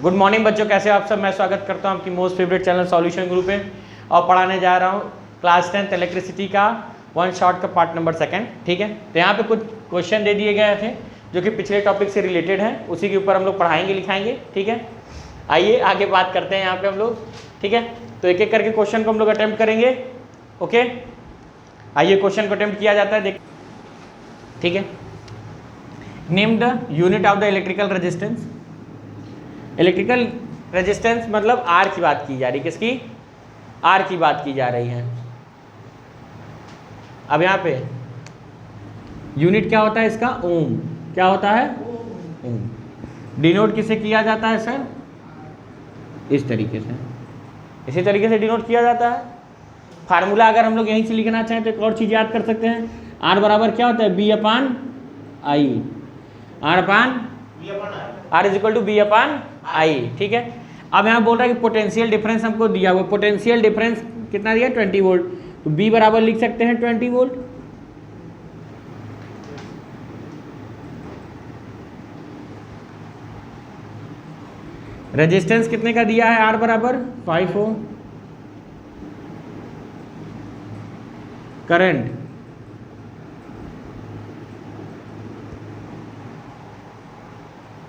Good morning बच्चों, कैसे हो आप सब। मैं स्वागत करता हूं आपकी most favourite channel solution group में और पढ़ाने जा रहा हूं क्लास 10 इलेक्ट्रिसिटी का वन शॉट का पार्ट नंबर 2। ठीक है, तो यहाँ पे कुछ क्वेश्चन दे दिए गए थे जो कि पिछले टॉपिक से रिलेटेड हैं, उसी के ऊपर हम लोग पढ़ाएंगे लिखाएंगे। ठीक है, आइए आगे बात करते हैं यहाँ पे हम लोग। ठीक है, तो एक एक करके क्वेश्चन को हम लोग अटेम्प्ट करेंगे। ओके, आइए क्वेश्चन को अटेम्प्ट किया जाता है, देख। ठीक है, name the unit of the electrical resistance. Electrical resistance मतलब आर की बात की जा रही है, किसकी? आर की बात की जा रही है। अब यहाँ पे यूनिट क्या होता है इसका? ओम। क्या होता है? ओम। डिनोट किसे किया जाता है सर? इस तरीके से, इसी तरीके से डिनोट किया जाता है। फार्मूला अगर हम लोग यहीं से लिखना चाहें तो एक और चीज़ याद कर सकते हैं। आर बराबर क्या होता है? B upon I. R is equal to B upon I. ठीक है, अब यहाँ बोल रहा है कि पोटेंशियल डिफरेंस हमको दिया हुआ। पोटेंशियल डिफरेंस कितना दिया? 20 वोल्ट। तो बी बराबर लिख सकते हैं 20 वोल्ट। रेजिस्टेंस कितने का दिया है? आर बराबर 5 ओम। करंट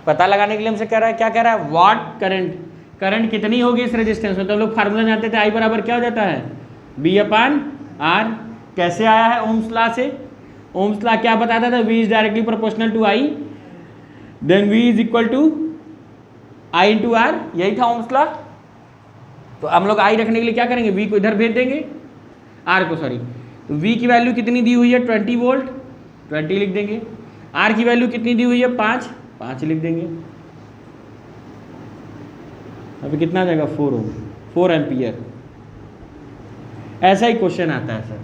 पता लगाने के लिए हमसे कह रहा है, क्या कह रहा है? वाट करंट। करंट कितनी होगी इस रेजिस्टेंस में? तो हम लोग फार्मूला जानते थे, आई बराबर क्या हो जाता है? B upon R. कैसे आया है? ओम्स लॉ से। ओम्स लॉ क्या बताता था? V is directly proportional to I, then V is equal to I into R. यही था ओम्स लॉ। तो हम लोग आई रखने के लिए क्या करेंगे? वी को इधर भेज देंगे, आर को सॉरी। तो वी की वैल्यू कितनी दी हुई है? 20 वोल्ट, 20 लिख देंगे। आर की वैल्यू कितनी दी हुई है? 5 लिख देंगे। अभी कितना आ जाएगा? 4 ओम, 4 एम्पियर। ऐसा ही क्वेश्चन आता है सर,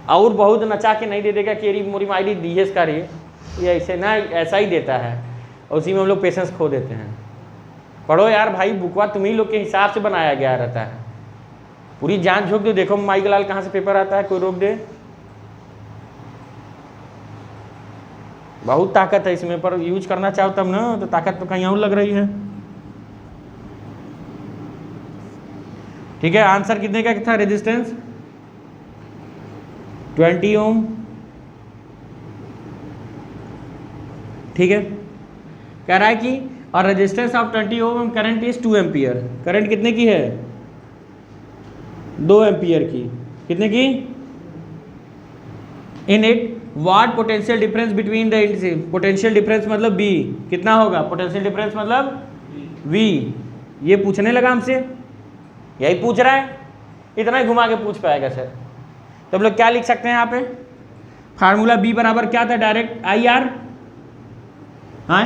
और बहुत नचा के नहीं दे देगा कि एरी मोरी माइली डीएस का रे, ये ऐसे ना, ऐसा ही देता है और उसी में हम लोग पेशेंस खो देते हैं। पढ़ो यार भाई, बुकवा तुम्ही लोग के हिसाब से बनाया गया रहता है। पूरी जान झोंक दो, देखो माइक लाल कहाँ से पेपर आता है, कोई रोक दे। बहुत ताकत है इसमें, पर यूज करना चाहो तब ना, तो ताकत तो कहीं और लग रही है। ठीक है, आंसर कितने का था? रेजिस्टेंस 20 ओम। ठीक है, कह रहा है कि और resistance of 20 ohm current is 2 ampere. Current कितने की है? 2 एम्पियर की। कितने की? In it what potential difference between the, potential difference मतलब बी कितना होगा? पोटेंशियल डिफरेंस मतलब वी। ये पूछने लगा हमसे, यही पूछ रहा है, इतना ही घुमा के पूछ पाएगा सर। तो हम लोग क्या लिख सकते हैं यहाँ पे? फार्मूला बी बराबर क्या था? Direct I R. हाँ,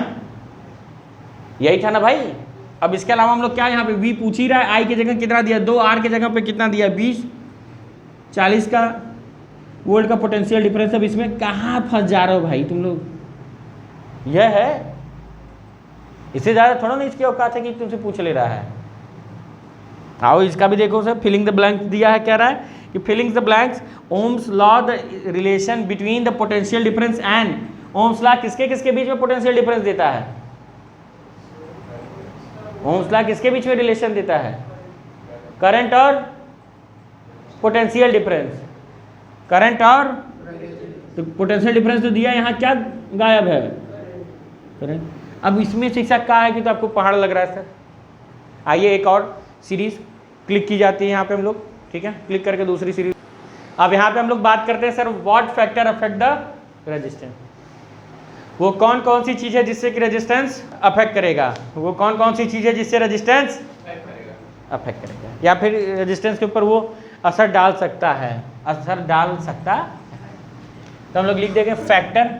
यही था ना भाई। अब इसके अलावा हम लोग क्या यहाँ पे? वी पूछ ही रहा है, आई की जगह कितना दिया? 2, आर की जगह पे कितना दिया? 20। 40 का वोल्ट का पोटेंशियल डिफरेंस। अब इसमें कहाँ फंस जा रहे हो भाई तुम लोग? यह है, इससे ज़्यादा थोड़ा ना इसकी औकात है कि तुमसे पूछ ले रहा है। आओ इसका भी देखो सर, फिलिंग द ब्लैंक्स दिया है। कह रहा है कि filling the blanks, Ohm's law the relation between the potential difference and. Ohm's law किसके किसके बीच में पोटेंशियल डिफरेंस देता है? ओम्स लॉ किसके बीच में रिलेशन देता है? करंट और पोटेंशियल डिफरेंस। करंट और तो पोटेंशियल डिफरेंस तो दिया, यहाँ क्या गायब है? करंट। अब इसमें शिक्षक कहा है कि तो आपको पहाड़ लग रहा है सर। आइए एक और सीरीज क्लिक की जाती है यहाँ पे हम लोग। ठीक है, क्लिक करके दूसरी सीरीज। अब यहाँ पे हम लोग बात करते हैं sir, what factor affect the resistance. वो कौन कौन सी चीज़ है जिससे कि रेजिस्टेंस अफेक्ट करेगा? वो कौन कौन सी चीज़ है जिससे रेजिस्टेंस अफेक्ट करेगा, या फिर रेजिस्टेंस के ऊपर वो असर डाल सकता है? असर डाल सकता है। तो हम लोग लिख देंगे factor.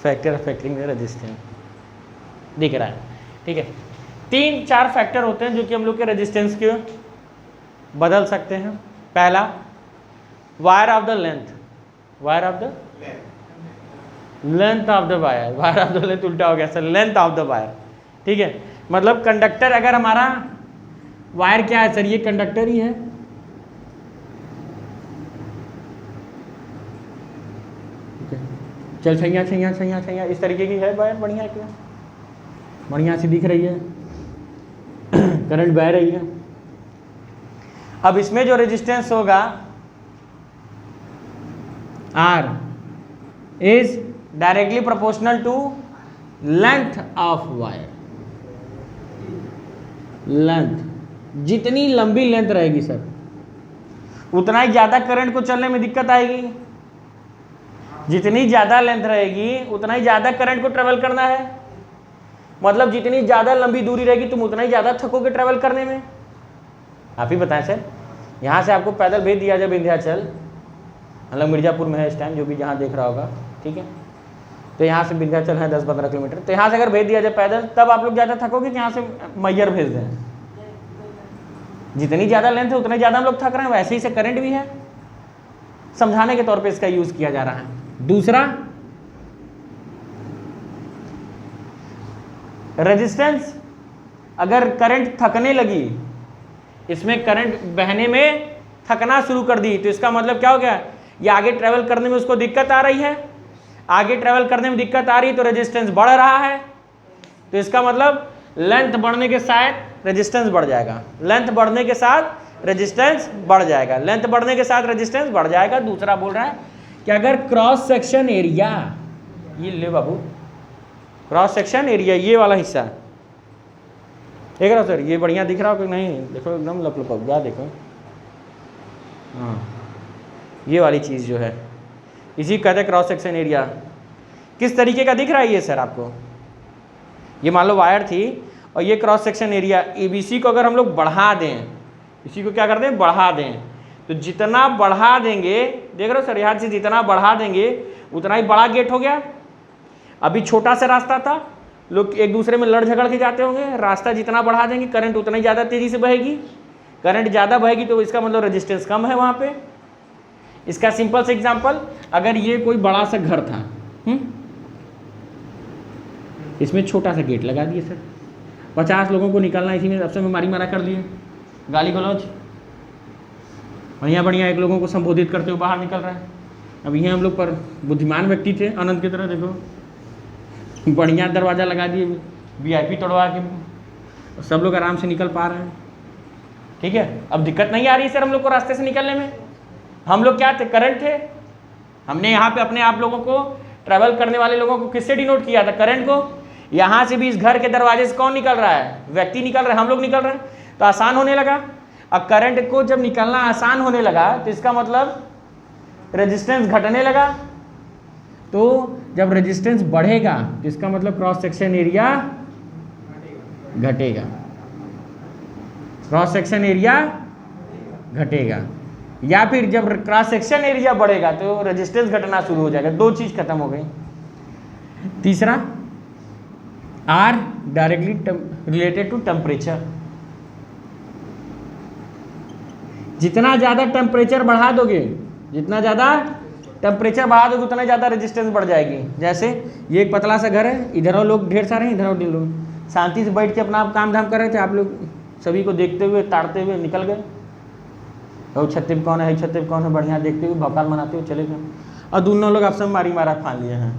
Factor affecting the resistance. दिख रहा है। ठीक है, 3-4 फैक्टर होते हैं जो कि हम लोग के रेजिस्टेंस के बदल सकते हैं। पहला, wire of the length, wire of the length of the wire, wire of the length उल्टा हो गया sir, length of the wire. ठीक है, मतलब कंडक्टर, अगर हमारा वायर क्या है सर, ये कंडक्टर ही है। चल छैया छैया छैया छैया इस तरीके की है वायर, बढ़िया क्या, बढ़िया सी दिख रही है, करंट बह रही है। अब इसमें जो रेजिस्टेंस होगा R is directly proportional to length of wire. Length, जितनी लंबी लेंथ रहेगी सर उतना ही ज्यादा करंट को चलने में दिक्कत आएगी। जितनी ज्यादा लेंथ रहेगी उतना ही ज्यादा करंट को ट्रेवल करना है। मतलब जितनी ज्यादा लंबी दूरी रहेगी तुम उतना ही ज्यादा थकोगे ट्रेवल करने में। आप ही बताएं सर, यहाँ से आपको पैदल भेज दिया जाए विंध्याचल, मतलब मिर्जापुर में है इस टाइम, जो भी जहाँ देख रहा होगा, ठीक है, तो यहाँ से विंध्याचल है 10-15 किलोमीटर, तो यहाँ से अगर भेज दिया जाए पैदल, तब आप लोग ज़्यादा थकोगे कि यहाँ से मैयर भेज दें। जितनी ज़्यादा लेंथ है उतना ज़्यादा हम लोग थक रहे हैं। वैसे ही से करंट भी है, समझाने के तौर पे इसका यूज़ किया जा रहा है। दूसरा, रेजिस्टेंस, अगर करंट थकने लगी, इसमें करंट बहने में थकना शुरू कर दी, तो इसका मतलब क्या हो गया, ये आगे ट्रेवल करने में उसको दिक्कत आ रही है। आगे ट्रेवल करने में दिक्कत आ रही है तो रेजिस्टेंस बढ़ रहा है, तो इसका मतलब लेंथ बढ़ने के साथ रेजिस्टेंस बढ़ जाएगा। लेंथ बढ़ने के साथ रेजिस्टेंस बढ़ जाएगा, लेंथ बढ़ने के साथ रेजिस्टेंस बढ़ जाएगा। दूसरा बोल रहा है कि अगर क्रॉस सेक्शन एरिया, ये ले बाबू, क्रॉस सेक्शन एरिया ये वाला हिस्सा देख रहा हो सर, ये बढ़िया दिख रहा हो कि नहीं, देखो एकदम लप गया, देखो हाँ, ये वाली चीज़ जो है इसी कहते हैं क्रॉस सेक्शन एरिया। किस तरीके का दिख रहा है ये सर आपको, ये मान लो वायर थी और ये क्रॉस सेक्शन एरिया एबीसी को अगर हम लोग बढ़ा दें, इसी को क्या कर दें, बढ़ा दें, तो जितना बढ़ा देंगे, देख रहे हो सर यहाँ से जितना बढ़ा देंगे उतना ही बड़ा गेट हो गया। अभी छोटा सा रास्ता था, लोग एक दूसरे में लड़ झगड़ के जाते होंगे, रास्ता जितना बढ़ा देंगे करंट उतना ही ज़्यादा तेज़ी से बहेगी। करंट ज़्यादा बहेगी तो इसका मतलब रेजिस्टेंस कम है वहाँ पे। इसका सिंपल सा एग्जांपल, अगर ये कोई बड़ा सा घर था, इसमें छोटा सा गेट लगा दिए सर, 50 लोगों को निकलना, इसी में सबसे में मारी मारा कर दिए, गाली गलौज, बढ़िया बढ़िया एक लोगों को संबोधित करते हुए बाहर निकल रहा है। अब ये हम लोग पर बुद्धिमान व्यक्ति थे आनंद की तरह, देखो बढ़िया दरवाज़ा लगा दिए, वीआईपी तोड़वा के सब लोग आराम से निकल पा रहे हैं। ठीक है, अब दिक्कत नहीं आ रही सर हम लोग को रास्ते से निकलने में। हम लोग क्या थे, करंट थे। हमने यहाँ पे अपने आप लोगों को, ट्रैवल करने वाले लोगों को किससे डिनोट किया था, करंट को। यहाँ से भी इस घर के दरवाजे से कौन निकल रहा है, व्यक्ति निकल रहा है, हम लोग निकल रहे हैं, तो आसान होने लगा। अब करंट को जब निकलना आसान होने लगा तो इसका मतलब रेजिस्टेंस घटने लगा। तो जब रेजिस्टेंस बढ़ेगा तो इसका मतलब क्रॉस सेक्शन एरिया घटेगा, क्रॉस सेक्शन एरिया घटेगा। या फिर जब क्रॉस सेक्शन एरिया बढ़ेगा तो रेजिस्टेंस घटना शुरू हो जाएगा। दो चीज खत्म हो गई। तीसरा, R directly related to temperature. जितना ज़्यादा टेम्परेचर बढ़ा दोगे, जितना ज़्यादा टेम्परेचर बढ़ा दोगे उतना ज़्यादा रेजिस्टेंस बढ़ जाएगी। जैसे ये एक पतला सा घर है, इधर लोग ढेर सारे हैं, इधर लोग शांति से बैठ के अपना काम धाम कर रहे थे, आप लोग सभी को देखते हुए ताड़ते हुए निकल गए। और छत्ते पे कौन है, छत्ते पे कौन है, बढ़िया देखते हुए भौकाल मनाते हुए चले गए। और दोनों लोग आपस में मारी मारा फान लिए हैं,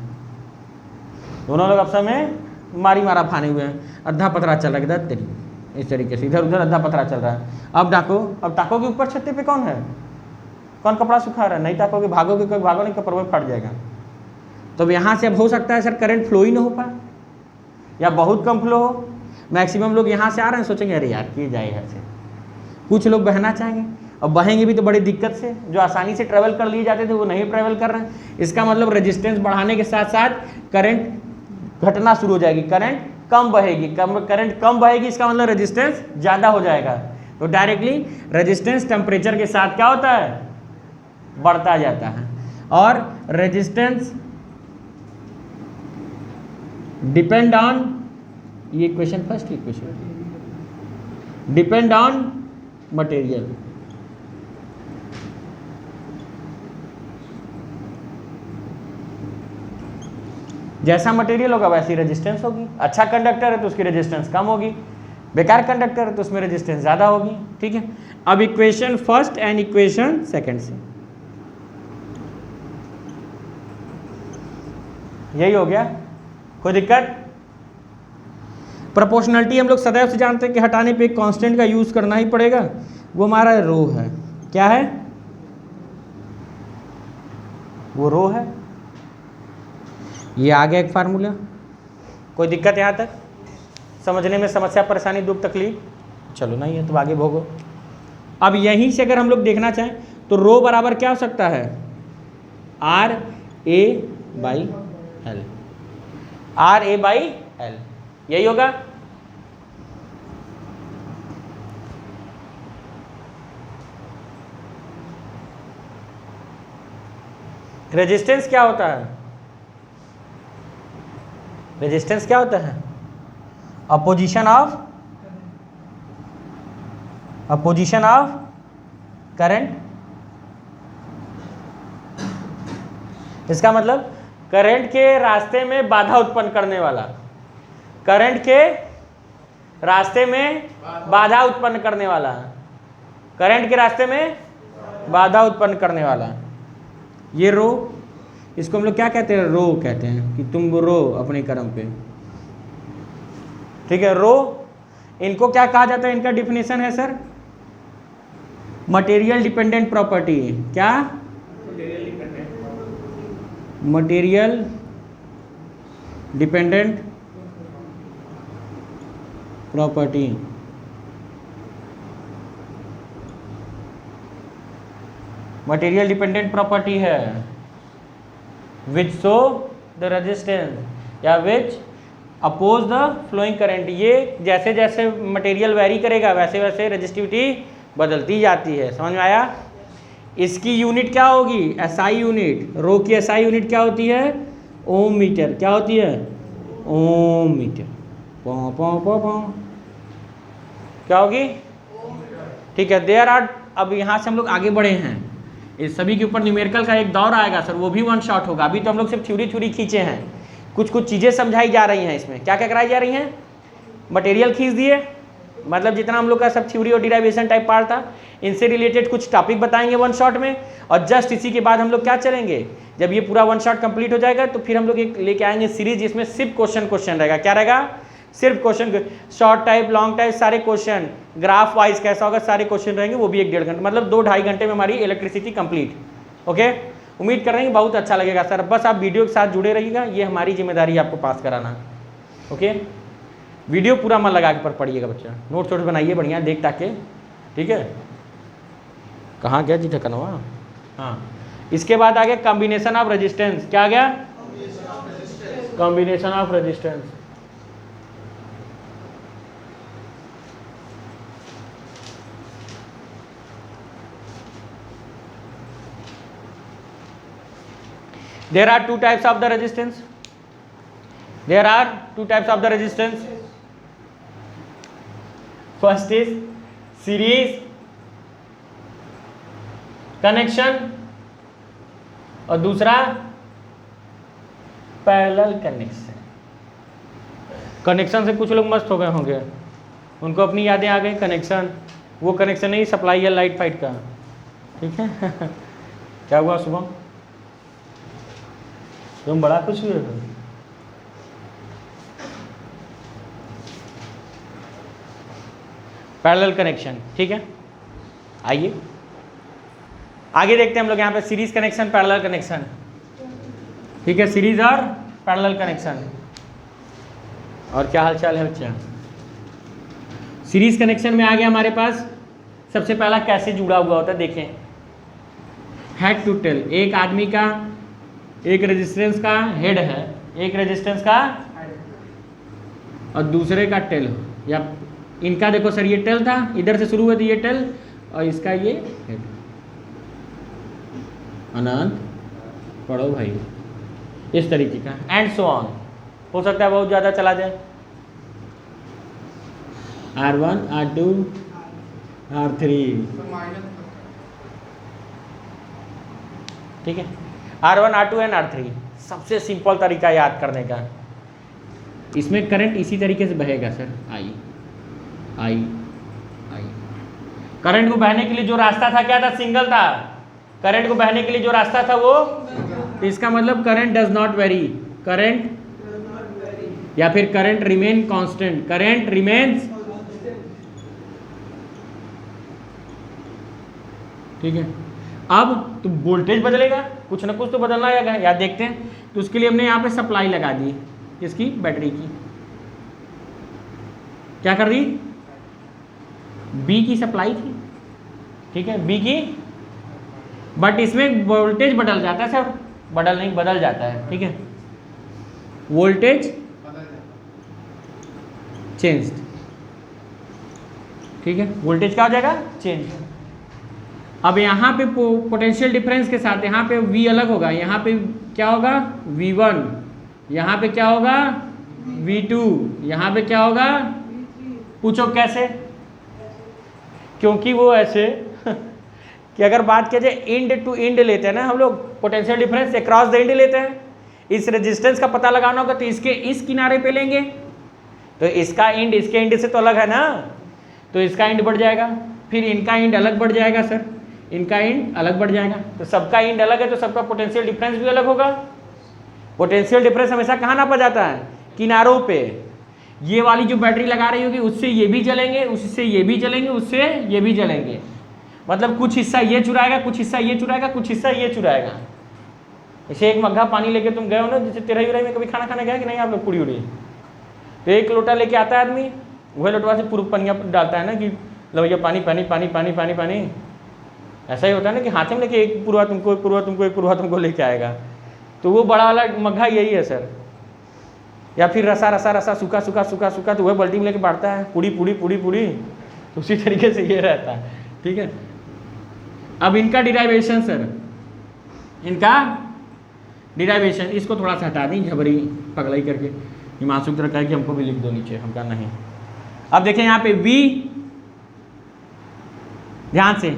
दोनों लोग आपस में मारी मारा फाने हुए हैं। अद्धा पतरा चल रहा है तेरी, इस तरीके से इधर उधर अद्धा पतरा चल रहा है। अब डाको, अब ताकोगे ऊपर छत्ते पे कौन है, कौन कपड़ा सुखा रहा है, नहीं ताकोगे, भागोगे, कोई भागो नहीं, कपड़ा फट जाएगा। तो यहाँ से अब हो सकता है सर करंट फ्लो ही ना हो पाए या बहुत कम फ्लो हो। मैक्सिमम लोग यहाँ से आ रहे हैं, सोचेंगे अरे यार किए जाए यहाँ से। कुछ लोग बहना चाहेंगे और बहेंगे भी तो बड़ी दिक्कत से, जो आसानी से ट्रेवल कर लिए जाते थे वो नहीं ट्रेवल कर रहे हैं। इसका मतलब रेजिस्टेंस बढ़ाने के साथ साथ करंट घटना शुरू हो जाएगी, करंट कम बहेगी। करंट कम बहेगी इसका मतलब रेजिस्टेंस ज़्यादा हो जाएगा। तो डायरेक्टली रेजिस्टेंस टेम्परेचर के साथ क्या होता है, बढ़ता जाता है। और रेजिस्टेंस डिपेंड ऑन ये equation first equation, depend on material. जैसा मटेरियल होगा वैसी रेजिस्टेंस होगी। अच्छा कंडक्टर है तो उसकी रेजिस्टेंस कम होगी, बेकार कंडक्टर है तो उसमें रेजिस्टेंस ज़्यादा होगी। ठीक है, अब equation first and equation second से यही हो गया, कोई दिक्कत? प्रोपोर्शनलिटी हम लोग सदैव से जानते हैं कि हटाने पे एक कांस्टेंट का यूज करना ही पड़ेगा, वो हमारा रो है। क्या है वो? रो है। ये आ गया एक फार्मूला। कोई दिक्कत यहाँ तक समझने में? समस्या, परेशानी, दुख, तकलीफ? चलो नहीं है तो आगे भोगो। अब यहीं से अगर हम लोग देखना चाहें तो रो बराबर क्या हो सकता है? R A by L. R A by L, यही होगा। रेजिस्टेंस क्या होता है? रेजिस्टेंस क्या होता है? Opposition of current. इसका मतलब करंट के रास्ते में बाधा उत्पन्न करने वाला, करंट के रास्ते में बाधा उत्पन्न करने वाला, करंट के रास्ते में बाधा उत्पन्न करने वाला, ये रो। इसको हम लोग क्या कहते हैं? रो कहते हैं कि तुम रो अपने कर्म पे। ठीक है, रो। इनको क्या कहा जाता है? इनका डिफिनेशन है सर मटेरियल डिपेंडेंट प्रॉपर्टी। क्या? Material dependent property. Material dependent property है विच शो द रेजिस्टेंस या which oppose the flowing current. ये जैसे जैसे मटेरियल वेरी करेगा वैसे वैसे रेजिस्टिविटी बदलती जाती है। समझ में आया? इसकी यूनिट क्या होगी? SI unit. रो की एसआई यूनिट क्या होती है? ओम मीटर। क्या होती है? ओम मीटर। क्या होगी? ठीक है, देयर आर। अब यहाँ से हम लोग आगे बढ़े हैं, इस सभी के ऊपर न्यूमेरिकल का एक दौर आएगा सर, वो भी वन शॉट होगा। अभी तो हम लोग सिर्फ थ्योरी खींचे हैं, कुछ चीज़ें समझाई जा रही हैं। इसमें क्या क्या कराई जा रही हैं? मटेरियल खींच दिए, मतलब जितना हम लोग का सब थ्योरी और डिराइवेशन टाइप पार्ट था, इनसे रिलेटेड कुछ टॉपिक बताएंगे वन शॉट में। और जस्ट इसी के बाद हम लोग क्या चलेंगे, जब ये पूरा वन शॉट कंप्लीट हो जाएगा तो फिर हम लोग एक लेके आएंगे सीरीज जिसमें सिर्फ क्वेश्चन रहेगा। क्या रहेगा? सिर्फ question, short type, long type, सारे क्वेश्चन, ग्राफ वाइज कैसा होगा, सारे क्वेश्चन रहेंगे। वो भी 1-1.5 घंटे, मतलब 2-2.5 घंटे में हमारी इलेक्ट्रिसिटी कंप्लीट। ओके, उम्मीद कर रहे हैं बहुत अच्छा लगेगा सर। बस आप वीडियो के साथ जुड़े रहिएगा, ये हमारी जिम्मेदारी है आपको पास कराना। ओके, वीडियो पूरा मन लगा के पढ़िएगा बच्चा, नोट्स बनाइए बढ़िया देख ताके। ठीक है, कहाँ गया जी ढकनवा? हाँ, इसके बाद आ गया कॉम्बिनेशन ऑफ रेजिस्टेंस। क्या आ गया? Combination of resistance. There are two types of the resistance. There are two types of the resistance. First is series connection और दूसरा पैरेलल कनेक्शन। कनेक्शन से कुछ लोग मस्त हो गए होंगे, उनको अपनी यादें आ गई। कनेक्शन, वो कनेक्शन नहीं, सप्लाई है लाइट फाइट का। ठीक है क्या हुआ शुभम? तुम बड़ा खुश हुए हो? Parallel connection. ठीक है, आइए आगे देखते हैं हम लोग यहाँ पे सीरीज कनेक्शन, पैरेलल कनेक्शन। ठीक है, सीरीज और पैरेलल कनेक्शन। और क्या हालचाल है बच्चा? सीरीज कनेक्शन में आ गया हमारे पास, सबसे पहला कैसे जुड़ा हुआ होता है देखें। हेड टू टेल, एक आदमी का एक रेजिस्टेंस का हेड है, एक रेजिस्टेंस का और दूसरे का टेल। या इनका देखो सर, ये टेल था, इधर से शुरू हुआ थी ये टेल, और इसका ये हेड। अनंत पढ़ो भाई, इस तरीके का एंड सो ऑन। हो सकता है बहुत ज़्यादा चला जाए। R1 R2 R3, ठीक है। R1 R2 एंड R3 सबसे सिंपल तरीका याद करने का। इसमें करंट इसी तरीके से बहेगा सर, आई आई आई। करंट को बहने के लिए जो रास्ता था क्या था? सिंगल था। करंट को बहने के लिए जो रास्ता था वो, इसका मतलब current does not very, current या फिर current remain constant, current remains, ठीक है। अब तो वोल्टेज बदलेगा, कुछ ना कुछ तो बदलना आएगा, याद देखते हैं। तो उसके लिए हमने यहाँ पे सप्लाई लगा दी, इसकी बैटरी की, क्या कर दी? बी की सप्लाई थी, ठीक है, बी की, बट इसमें वोल्टेज बदल जाता है सर, बदल जाता है, ठीक है, वोल्टेज चेंज, ठीक है, वोल्टेज क्या हो जाएगा? चेंज। अब यहाँ पे पोटेंशियल डिफरेंस के साथ यहाँ पे V अलग होगा, यहाँ पे क्या होगा? V1, यहाँ पे क्या होगा? V2, यहाँ पे क्या होगा? पूछो कैसे? क्योंकि वो ऐसे कि अगर बात किया जाए इंड टू इंड लेते हैं ना हम लोग, potential difference across the end लेते हैं। इस रेजिस्टेंस का पता लगाना होगा तो इसके इस किनारे पे लेंगे, तो इसका इंड इसके इंड से तो अलग है ना, तो इसका इंड बढ़ जाएगा, फिर इनका इंड अलग बढ़ जाएगा सर, इनका इंड अलग बढ़ जाएगा, तो सबका इंड अलग है तो सबका पोटेंशियल डिफरेंस भी अलग होगा। पोटेंशियल डिफरेंस हमेशा कहाँ नापा जाता है? किनारों पे। ये वाली जो बैटरी लगा रही होगी उससे ये भी जलेंगे, उससे ये भी जलेंगे, उससे ये भी जलेंगे, मतलब कुछ हिस्सा ये चुराएगा, कुछ हिस्सा ये चुराएगा, कुछ हिस्सा ये चुराएगा। जैसे एक मग्घा पानी लेके तुम गए हो ना, जैसे तेरही में कभी खाना खाने गए कि नहीं आप लोग, पूरी उड़ी, तो एक लोटा लेके आता है आदमी, वह लोटवा से पूरा पनिया डालता है ना कि लो भैया पानी पानी पानी पानी पानी पानी, ऐसा ही होता है ना कि हाथ में लेके एक पुरवा तुमको, एक पुरवा तुमको, एक पुरवा तुमको लेके आएगा, तो वो बड़ा वाला मग्घा यही है सर। या फिर रसा रसा रसा, सूखा सूखा सूखा सूखा, तो वह बाल्टी में लेके बांटता है, पूड़ी पूड़ी पूड़ी पूड़ी, तो उसी तरीके से ये रहता है, ठीक है। अब इनका डिराइवेशन सर, इनका डिराइवेशन, इसको थोड़ा सा हटा दी झबरी पगलाई करके, हिमांशु की तरह कहे कि हमको भी लिख दो नीचे, हम कहा नहीं। अब देखें यहाँ पे V, ध्यान से,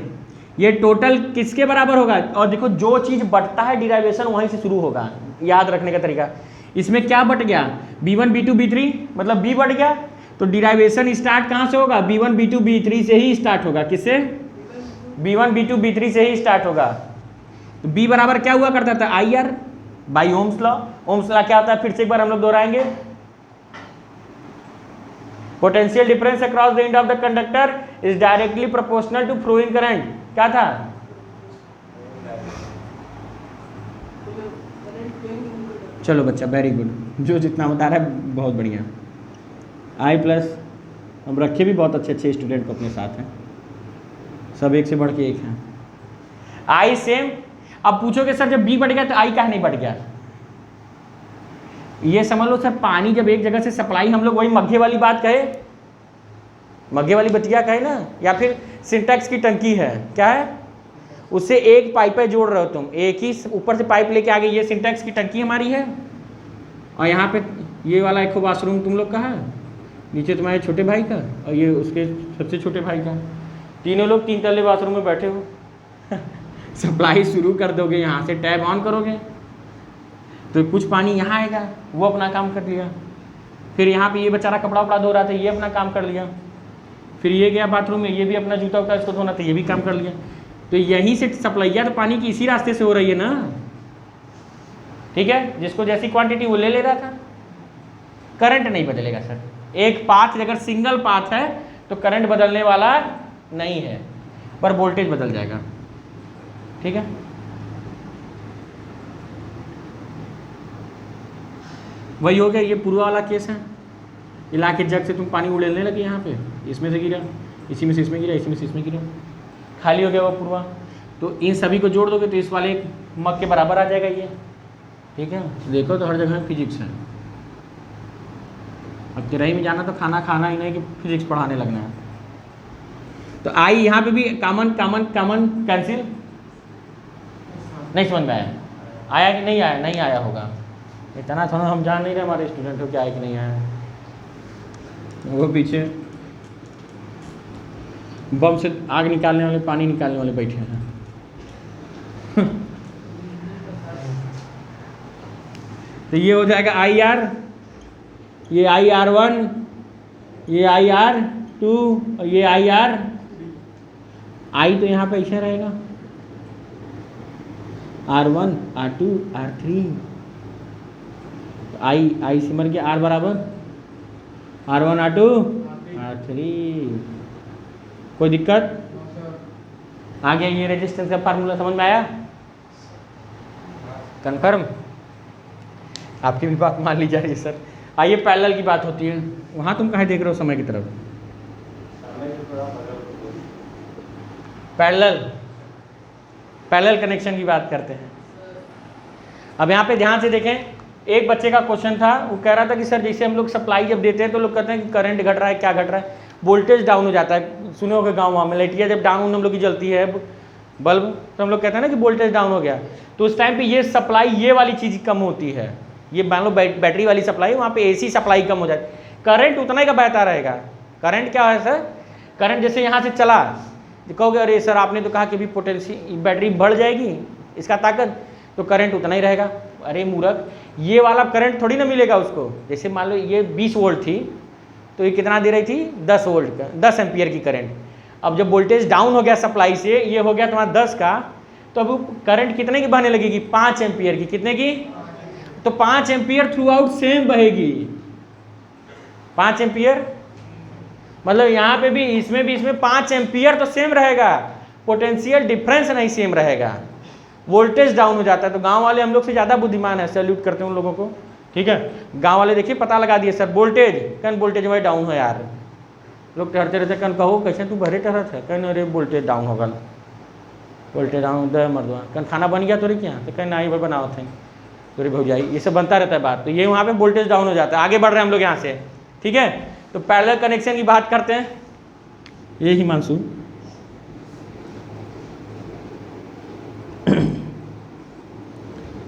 ये टोटल किसके बराबर होगा? और देखो जो चीज बढ़ता है डिराइवेशन वहीं से शुरू होगा, याद रखने का तरीका। इसमें क्या बढ़ गया? B1 B2 B3, मतलब B बढ़ गया, तो डिराइवेशन स्टार्ट कहाँ से होगा? B1 B2 B3 से ही स्टार्ट होगा। किससे? B1 B2 B3 से ही स्टार्ट होगा। तो B बराबर क्या हुआ करता था? IR by Ohm's law. Ohms law क्या होता है? फिर से एक बार हम लोग दोहराएंगे। Potential difference across the end of the conductor is directly proportional to flowing current. क्या था? चलो बच्चा, वेरी गुड, जो जितना बता रहा है बहुत बढ़िया। I प्लस, हम रखे भी बहुत अच्छे अच्छे स्टूडेंट को अपने साथ हैं, सब एक से बढ़ के एक हैं। I same. अब पूछोगे सर जब B बढ़ गया तो I काहे नहीं बढ़ गया? ये समझ लो सर, पानी जब एक जगह से सप्लाई, हम लोग वही मग्घे वाली बात कहे, मग्घे वाली बतिया कहे ना, या फिर सिंटेक्स की टंकी है, क्या है, उससे एक पाइप जोड़ रहे हो तुम, एक ही ऊपर से पाइप लेके आगे, ये सिंटेक्स की टंकी हमारी है, और यहाँ पे ये वाला एक वाशरूम तुम लोग का है, नीचे तुम्हारे छोटे भाई का, और ये उसके सबसे छोटे भाई का, तीनों लोग 3 तल्ले बाथरूम में बैठे हो सप्लाई शुरू कर दोगे, यहाँ से टैप ऑन करोगे तो कुछ पानी यहाँ आएगा, वो अपना काम कर लिया। फिर यहाँ पे ये बेचारा कपड़ा वपड़ा धो रहा था, ये अपना काम कर लिया। फिर ये गया बाथरूम में, ये भी अपना जूता उता इसको धोना था, ये भी काम कर लिया। तो यहीं से सप्लाइया तो पानी की इसी रास्ते से हो रही है ना, ठीक है। जिसको जैसी क्वांटिटी वो ले रहा था। करंट नहीं बदलेगा सर, एक पाथ अगर सिंगल पाथ है तो करंट बदलने वाला नहीं है, पर वोल्टेज बदल जाएगा, ठीक है। वही हो गया, ये पूर्वा वाला केस है, इलाके जग से तुम पानी उड़ेलने लगे, यहाँ पे इसमें से गिरा, इसी में से इसमें गिरा, इसी में से इसमें गिरा, खाली हो गया वो पूर्वा। तो इन सभी को जोड़ दोगे तो इस वाले एक मग के बराबर आ जाएगा ये, ठीक है। देखो तो हर जगह फिजिक्स है। अब तेरही में जाना तो खाना खाना ही नहीं कि फिजिक्स पढ़ाने लगना है। तो आई यहाँ पे भी कॉमन कॉमन कॉमन कैंसिल, नहीं समझ में आया कि नहीं आया? नहीं आया होगा, इतना थोड़ा हम जान नहीं रहे हमारे स्टूडेंट हो क्या आया कि नहीं आया, वो पीछे बम से आग निकालने वाले, पानी निकालने वाले बैठे हैं। तो ये हो जाएगा IR, ये IR1, ये IR2 और ये IR। I तो यहाँ पे ऐसे रहेगा, R1 R2 R3। I सिमर के R बराबर R1 R2 R3। कोई दिक्कत? आ गया ये रेजिस्टेंस का फार्मूला, समझ में आया? कन्फर्म? आपकी भी बात मान ली जा रही है सर। आइए पैरेलल की बात होती है। वहाँ तुम कहाँ देख रहे हो समय की तरफ? पैरेलल कनेक्शन की बात करते हैं। अब यहाँ पे ध्यान से देखें, एक बच्चे का क्वेश्चन था, वो कह रहा था कि सर जैसे हम लोग सप्लाई जब देते हैं तो लोग कहते हैं कि करंट घट रहा है, क्या घट रहा है? वोल्टेज डाउन हो जाता है। सुने होगे गाँव में लाइटिया जब डाउन हम लोग की जलती है बल्ब, तो हम लोग कहते हैं ना कि वोल्टेज डाउन हो गया। तो उस टाइम पे ये सप्लाई, ये वाली चीज़ कम होती है। ये मान लो बैटरी वाली सप्लाई, वहाँ पे AC सप्लाई कम हो जाती है, करंट उतना ही का बहता रहेगा। करंट क्या है सर? करंट जैसे यहाँ से चला, कहोगे अरे सर आपने तो कहा कि भी पोटेंशियल बैटरी बढ़ जाएगी इसका ताकत, तो करंट उतना ही रहेगा। अरे मूर्ख, ये वाला करंट थोड़ी ना मिलेगा उसको। जैसे मान लो ये 20 वोल्ट थी, तो ये कितना दे रही थी? 10 वोल्ट का, 10 एम्पियर की करंट। अब जब वोल्टेज डाउन हो गया सप्लाई से, ये हो गया तुम्हारा 10 का, तो अब करंट कितने की बहने लगेगी? 5 एम्पियर की। कितने की? तो 5 एम्पियर थ्रू आउट सेम बहेगी। 5 एम्पियर मतलब यहाँ पे भी, इसमें भी, इसमें 5 एम्पियर तो सेम रहेगा, पोटेंशियल डिफरेंस नहीं सेम रहेगा। वोल्टेज डाउन हो जाता है। तो गांव वाले हम लोग से ज़्यादा बुद्धिमान है, सैल्यूट करते हैं उन लोगों को, ठीक है। गांव वाले देखिए पता लगा दिए सर वोल्टेज, कन वोल्टेज वही डाउन हो यार। लोग ठहरते रहते, कन कहो कैसे तू भरे ठहरत है, कन अरे वोल्टेज डाउन होगा, वोल्टेज डाउन दे मरदवा, कन खाना बन गया तोरे क्या? तो कहीं ना ही भाई बनाओ थे तोरे भौजाई, ये सब बनता रहता है बात। तो ये वहाँ पे वोल्टेज डाउन हो जाता है। आगे बढ़ रहे हैं हम लोग यहाँ से, ठीक है। तो पैरेलल कनेक्शन की बात करते हैं। ये ही मानसून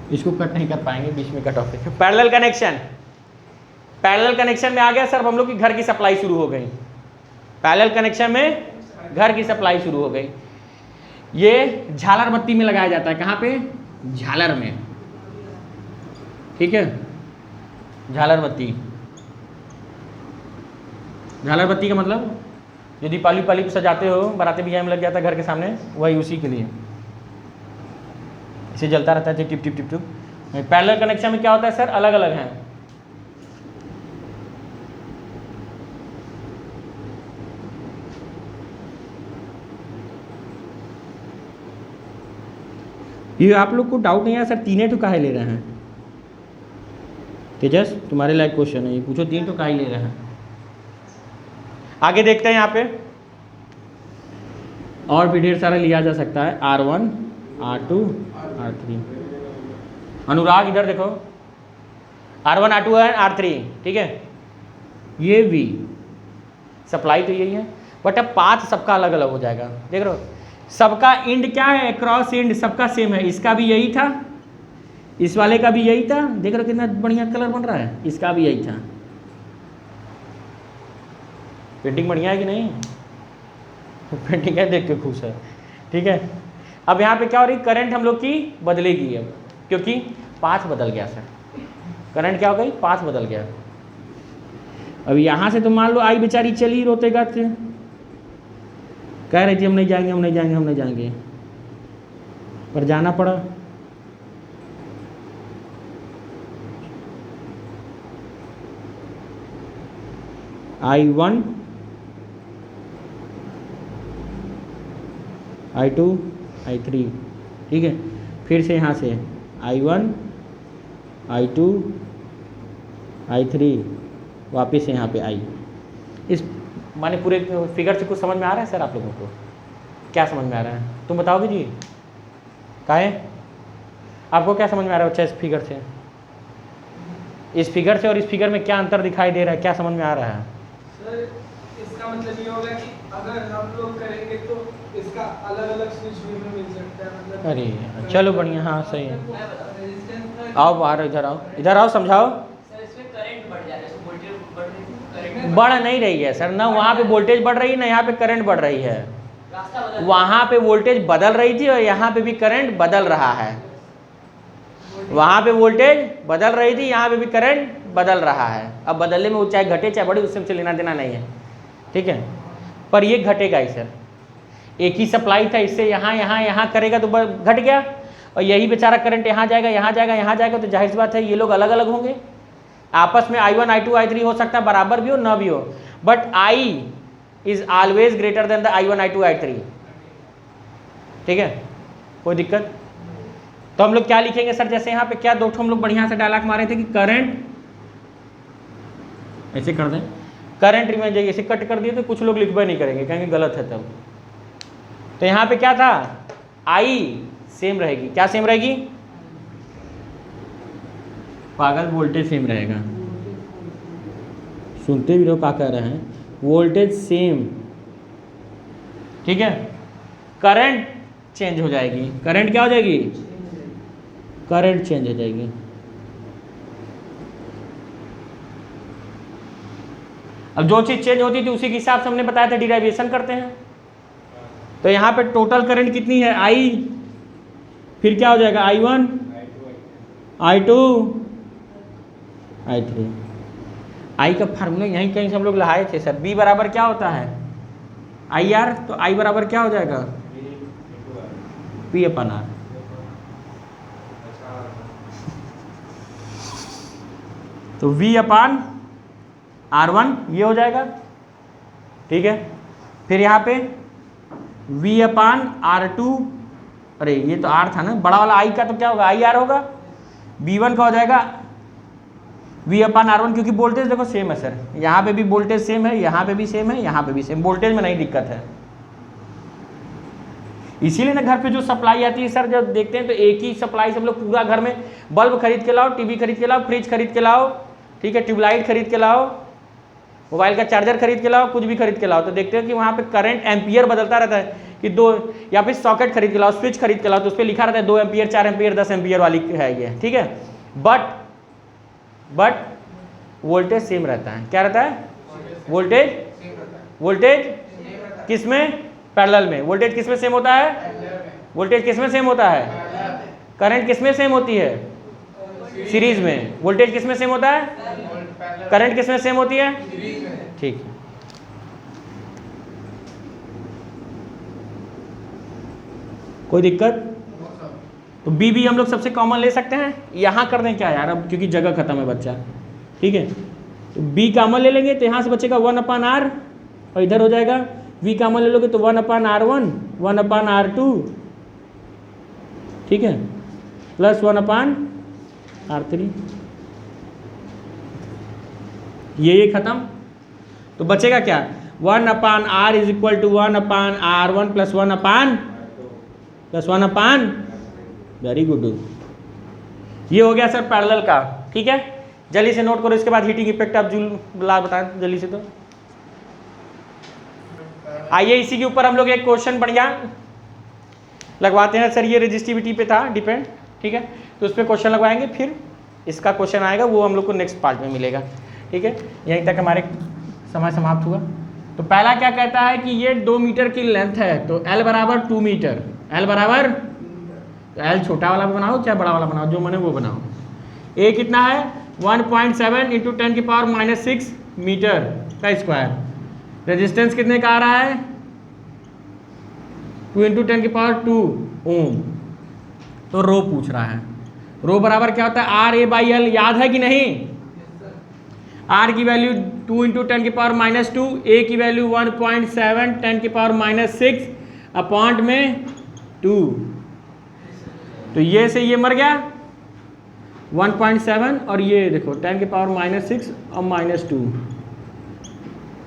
इसको कट नहीं कर पाएंगे, बीच में कट ऑफ है। पैरेलल कनेक्शन, पैरेलल कनेक्शन में आ गया सर हम लोग की घर की सप्लाई शुरू हो गई। पैरेलल कनेक्शन में घर की सप्लाई शुरू हो गई। ये झालर बत्ती में लगाया जाता है। कहाँ पे? झालर में, ठीक है। झालर बत्ती, झालर बत्ती का मतलब जो दीपावली पाली सजाते हो, बाराती बियाह में लग जाता है घर के सामने, वही उसी के लिए इसे जलता रहता है tip tip tip tip. Parallel connection में क्या होता है सर? अलग अलग हैं। ये आप लोग को डाउट नहीं है सर तीने तो काहे ले रहे हैं? तेजस तुम्हारे लायक क्वेश्चन है ये, पूछो 3 तो काहे ले रहे हैं? आगे देखते हैं यहाँ पे और भी ढेर सारा लिया जा सकता है। R1 R2 R3। अनुराग इधर देखो, R1 R2 R3, ठीक है। ये भी सप्लाई तो यही है, बट अब पाथ सबका अलग अलग हो जाएगा। देख रहे हो सबका इंड क्या है? क्रॉस इंड सबका सेम है। इसका भी यही था, इस वाले का भी यही था। देख रहे हो कितना बढ़िया कलर बन रहा है। इसका भी यही था। पेंटिंग बढ़िया है कि नहीं? पेंटिंग है, देख के खुश है, ठीक है। अब यहाँ पे क्या हो रही? करंट हम लोग की बदलेगी अब, क्योंकि पाथ बदल गया सर। करंट क्या हो गई? पाथ बदल गया। अब यहाँ से तो मान लो आई बेचारी चली रोते गाते, कह रही थी हम नहीं जाएंगे, हम नहीं जाएंगे, हम नहीं जाएंगे, पर जाना पड़ा। I1 I2 I3, ठीक है। फिर से यहाँ से I1 I2 I3, वापस यहाँ पे आई। इस माने पूरे फिगर से कुछ समझ में आ रहा है सर आप लोगों को? क्या समझ में आ रहा है तुम बताओगे जी? काहे आपको क्या समझ में आ रहा है बच्चा इस फिगर से? इस फिगर से और इस फिगर में क्या अंतर दिखाई दे रहा है? क्या समझ में आ रहा है? सर इसका मतलब ये होगा कि अगर हम लोग करेंगे तो इसका अलग अलग स्विच भी हमें मिल सकता है। मतलब अरे चलो बढ़िया, हाँ सही है। आओ बाहर, इधर आओ, इधर आओ, समझाओ। सर इसमें करंट बढ़ जा रहा है, वोल्टेज बढ़ रही है, करंट बढ़ नहीं रही है सर, ना वहाँ पे वोल्टेज बढ़ रही है, ना यहाँ पे करंट बढ़ रही है। रास्ता बदल वहाँ पे वोल्टेज बदल रही थी और यहाँ पे भी करंट बदल रहा है। वहाँ पे वोल्टेज बदल रही थी, यहाँ पे भी करंट बदल रहा है। अब बदलने में वो चाहे घटे चाहे बढ़े, उससे लेना देना नहीं है, ठीक है। पर ये घटेगा ही सर, एक ही सप्लाई था, इससे यहाँ यहाँ यहाँ करेगा तो घट गया, और यही बेचारा करंट यहाँ जाएगा यहाँ जाएगा यहाँ जाएगा, तो जाहिर सी बात है ये लोग अलग अलग होंगे। आपस में I1 I2 I3 हो सकता है बराबर भी हो ना भी हो, but I is always greater than the I1 I2 I3, ठीक है, कोई दिक्कत। तो हम लोग क्या लिखेंगे सर, जैसे यहाँ पे क्या दो हम लोग बढ़िया से डायलॉग मारे थे कि करंट, ऐसे कर दें, करंट रिमेन जाइए, ऐसे कट कर दिए तो कुछ लोग लिखबे नहीं करेंगे, कहेंगे गलत है तब। तो यहाँ पे क्या था, I सेम रहेगी, क्या सेम रहेगी, पागल, वोल्टेज सेम रहेगा। सुनते भी लोग क्या कह रहे हैं, वोल्टेज सेम, ठीक है। करंट चेंज हो जाएगी, करंट क्या हो जाएगी, करंट चेंज हो जाएगी। अब जो चीज चेंज होती थी उसी के हिसाब से हमने बताया था डिराइवेशन करते हैं। तो यहाँ पे टोटल करंट कितनी है, I, फिर क्या हो जाएगा I1 I2 I3। I का फार्मूला यहीं कहीं से हम लोग लगाए थे सर, B बराबर क्या होता है IR, तो I बराबर क्या हो जाएगा P/R। तो V/R1 ये हो जाएगा, ठीक है। फिर यहाँ पे V/R2, अरे ये तो R था ना, बड़ा वाला I का तो क्या होगा IR होगा, V1 का हो जाएगा V/R1, क्योंकि वोल्टेज देखो सेम है सर, यहाँ पे भी वोल्टेज सेम है, यहाँ पे भी सेम है, यहाँ पे भी सेम, वोल्टेज में नहीं दिक्कत है। इसीलिए ना घर पे जो सप्लाई आती है सर, जब देखते हैं तो एक ही सप्लाई से हम लोग पूरा घर में बल्ब खरीद के लाओ, टीवी खरीद के लाओ, फ्रिज खरीद के लाओ, ठीक है, ट्यूबलाइट खरीद के लाओ, मोबाइल का चार्जर खरीद के लाओ, कुछ भी खरीद के लाओ, तो देखते हैं कि वहाँ पे करंट एम्पियर बदलता रहता है कि 2, या फिर सॉकेट खरीद के लाओ, स्विच खरीद के लाओ, तो उस पर लिखा रहता है 2 एम्पियर 4 एम्पियर 10 एम्पियर वाली है ये, ठीक है। बट वोल्टेज सेम रहता है, क्या रहता है, वोल्टेज किस में, पैरेलल में। वोल्टेज किस में सेम होता है, वोल्टेज किस में सेम होता है, करंट किस में सेम होती है, सीरीज में। वोल्टेज किस में सेम होता है, करंट किस में सेम होती है, ठीक है। कोई दिक्कत। तो बी भी हम लोग सबसे कॉमन ले सकते हैं, यहाँ कर दें क्या यार, अब क्योंकि जगह खत्म है बच्चा, ठीक है। तो बी कॉमन ले लेंगे तो यहाँ से बचेगा 1/R, और इधर हो जाएगा V कॉमन ले लोगे तो 1/R1 1/R2, ठीक है, प्लस 1/R3, ये खत्म। तो बचेगा क्या, 1/R is equal to 1/R1 plus 1/, very good. ये हो गया सर पैरेलल का, ठीक है। जल्दी से नोट करो, इसके बाद हीटिंग इफेक्ट आप जूल बताएं जल्दी से। तो आइए इसी के ऊपर हम लोग एक क्वेश्चन बढ़िया लगवाते हैं सर, ये रेजिस्टिविटी पे था डिपेंड, ठीक है। तो उस पर क्वेश्चन लगवाएंगे, फिर इसका क्वेश्चन आएगा, वो हम लोग को नेक्स्ट पार्ट में मिलेगा, ठीक है। यहीं तक हमारे समय समाप्त हुआ। तो पहला क्या कहता है कि ये 2 मीटर की लेंथ है, तो L बराबर 2 मीटर, L बराबर, तो L छोटा वाला बनाओ चाहे बड़ा वाला बनाओ, जो मैंने वो बनाओ। A कितना है 1.7 × 10⁻⁻6 मीटर का स्क्वायर। रेजिस्टेंस कितने का आ रहा है 2 × 10⁻2 ओम। तो रो पूछ रहा है, रो बराबर क्या होता है RA/L, याद है कि नहीं। R की वैल्यू 2 × 10⁻², A की वैल्यू 1.7 10⁻6 अपॉइंट में 2, तो ये से ये मर गया 1.7, और ये देखो 10⁻6 और -2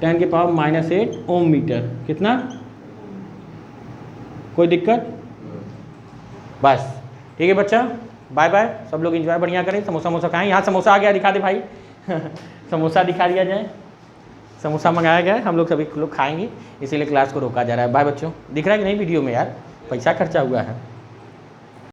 10⁻8 ओम मीटर, कितना, कोई दिक्कत, बस ठीक है बच्चा। बाय बाय, सब लोग एंजॉय बढ़िया करें, समोसा खाएं। यहाँ समोसा आ गया, दिखा दे भाई समोसा दिखा दिया जाए, समोसा मंगाया गया है, हम लोग सभी लोग खाएंगे, इसीलिए क्लास को रोका जा रहा है। बाय बच्चों, दिख रहा है कि नहीं वीडियो में यार, पैसा खर्चा हुआ है।